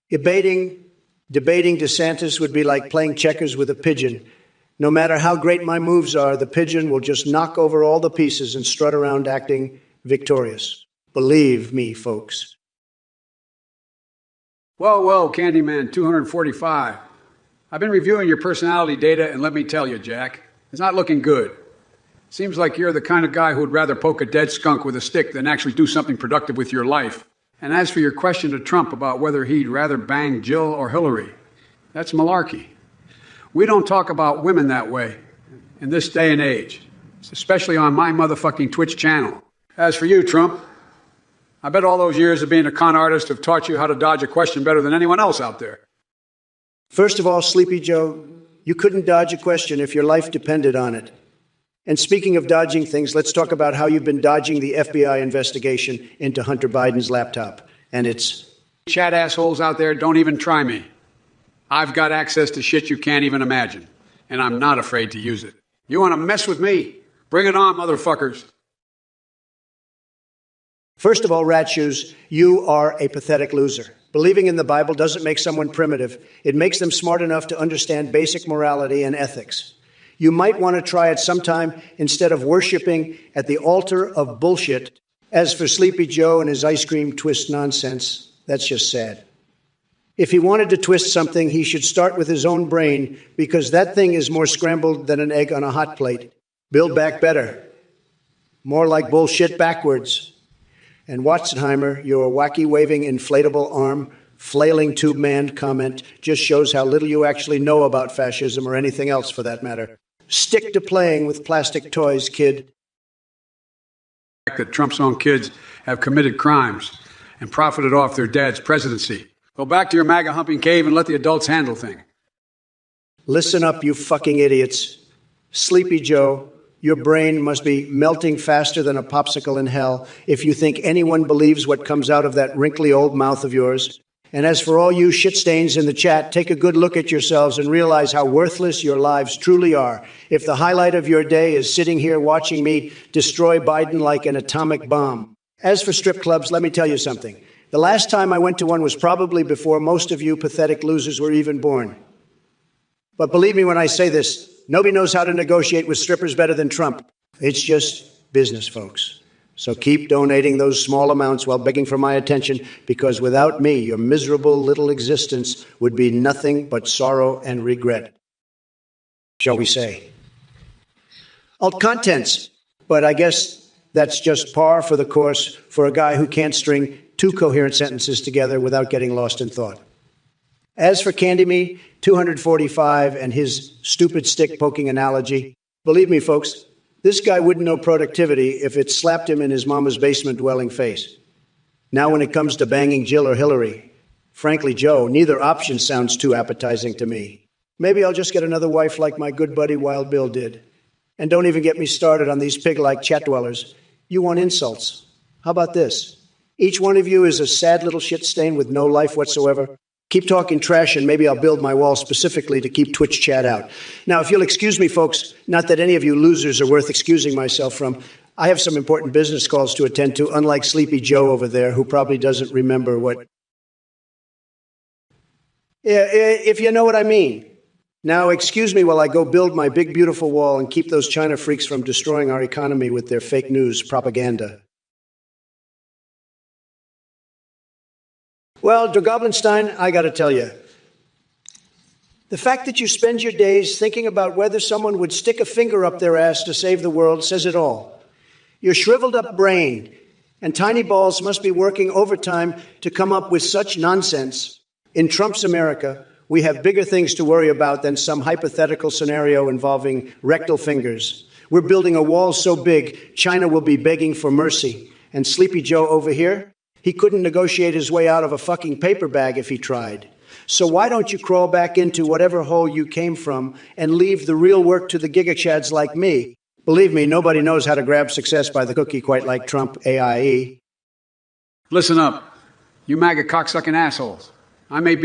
Debating DeSantis would be like playing checkers with a pigeon. No matter how great my moves are, the pigeon will just knock over all the pieces and strut around acting victorious. Believe me, folks. Whoa, Candyman 245. I've been reviewing your personality data, and let me tell you, Jack, it's not looking good. Seems like you're the kind of guy who would rather poke a dead skunk with a stick than actually do something productive with your life. And as for your question to Trump about whether he'd rather bang Jill or Hillary, that's malarkey. We don't talk about women that way in this day and age, especially on my motherfucking Twitch channel. As for you, Trump, I bet all those years of being a con artist have taught you how to dodge a question better than anyone else out there. First of all, Sleepy Joe, you couldn't dodge a question if your life depended on it. And speaking of dodging things, let's talk about how you've been dodging the FBI investigation into Hunter Biden's laptop. And it's... Chat assholes out there, don't even try me. I've got access to shit you can't even imagine, and I'm not afraid to use it. You want to mess with me? Bring it on, motherfuckers. First of all, Rat Shoes, you are a pathetic loser. Believing in the Bible doesn't make someone primitive. It makes them smart enough to understand basic morality and ethics. You might want to try it sometime instead of worshiping at the altar of bullshit. As for Sleepy Joe and his ice cream twist nonsense, that's just sad. If he wanted to twist something, he should start with his own brain, because that thing is more scrambled than an egg on a hot plate. Build back better. More like bullshit backwards. And Watzenheimer, your wacky waving inflatable arm, flailing tube man comment just shows how little you actually know about fascism or anything else for that matter. Stick to playing with plastic toys, kid. That Trump's own kids have committed crimes and profited off their dad's presidency. Go back to your MAGA humping cave and let the adults handle things. Listen up, you fucking idiots. Sleepy Joe, your brain must be melting faster than a popsicle in hell if you think anyone believes what comes out of that wrinkly old mouth of yours. And as for all you shit stains in the chat, take a good look at yourselves and realize how worthless your lives truly are. If the highlight of your day is sitting here watching me destroy Biden like an atomic bomb. As for strip clubs, let me tell you something. The last time I went to one was probably before most of you pathetic losers were even born. But believe me when I say this, nobody knows how to negotiate with strippers better than Trump. It's just business, folks. So keep donating those small amounts while begging for my attention, because without me, your miserable little existence would be nothing but sorrow and regret. Shall we say? Alt contents. But I guess that's just par for the course for a guy who can't string two coherent sentences together without getting lost in thought. As for Candy Me 245 and his stupid stick poking analogy, believe me, folks, this guy wouldn't know productivity if it slapped him in his mama's basement dwelling face. Now when it comes to banging Jill or Hillary, frankly, Joe, neither option sounds too appetizing to me. Maybe I'll just get another wife like my good buddy Wild Bill did. And don't even get me started on these pig-like chat dwellers. You want insults. How about this? Each one of you is a sad little shit stain with no life whatsoever. Keep talking trash and maybe I'll build my wall specifically to keep Twitch chat out. Now, if you'll excuse me, folks, not that any of you losers are worth excusing myself from, I have some important business calls to attend to, unlike Sleepy Joe over there, who probably doesn't remember what... If you know what I mean. Now, excuse me while I go build my big, beautiful wall and keep those China freaks from destroying our economy with their fake news propaganda. Well, Dragoblinstein, I got to tell you, the fact that you spend your days thinking about whether someone would stick a finger up their ass to save the world says it all. Your shriveled up brain and tiny balls must be working overtime to come up with such nonsense. In Trump's America, we have bigger things to worry about than some hypothetical scenario involving rectal fingers. We're building a wall so big, China will be begging for mercy. And Sleepy Joe over here? He couldn't negotiate his way out of a fucking paper bag if he tried. So why don't you crawl back into whatever hole you came from and leave the real work to the gigachads like me? Believe me, nobody knows how to grab success by the cookie quite like Trump, AIE. Listen up, you MAGA cocksucking assholes. I may be